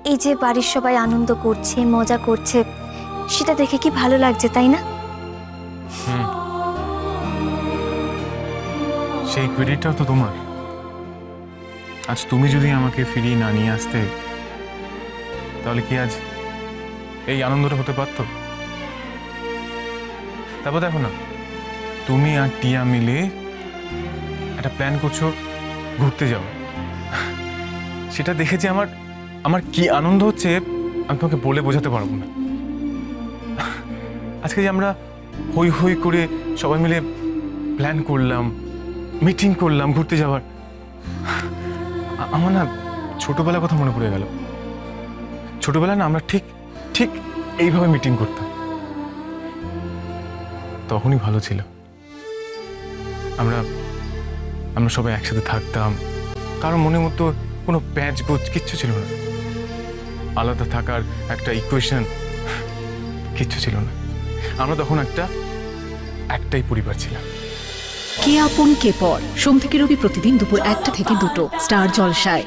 এই যে বাড়ির সবাই আনন্দ করছে, মজা করছে, সেটা দেখে কি ভালো লাগছে, তাই না? সেই ক্রেডিটটাও তো তোমার। আজ তুমি যদি আমাকে ফিরিয়ে না নিয়ে আসতে, তাহলে কি আজ এই আনন্দটা হতে পারতো? তারপর দেখো না, তুমি আর টিয়া মিলে একটা প্ল্যান করছো ঘুরতে যাও। সেটা দেখে যে আমার আমার কি আনন্দ হচ্ছে আমি তোমাকে বলে বোঝাতে পারবো না। আজকে যে আমরা হই হই করে সবাই মিলে প্ল্যান করলাম, মিটিং করলাম ঘুরতে যাওয়ার, আমার না ছোটবেলার কথা মনে পড়ে গেল। ছোটবেলায় না আমরা ঠিক ঠিক এইভাবে মিটিং করতাম, তখনই ভালো ছিল। আমরা আমরা সবাই একসাথে থাকতাম, কারো মনের মতো কোনো প্যাচ গোছ কিচ্ছু ছিল না, আলাদা থাকার একটা ইকুয়েশন কিচ্ছু ছিল না। আমরা তখন একটাই পরিবার ছিলাম। কে আপন কে পর, সোম থেকে রবি প্রতিদিন দুপুর 1টা থেকে 2টো, স্টার জলসায়।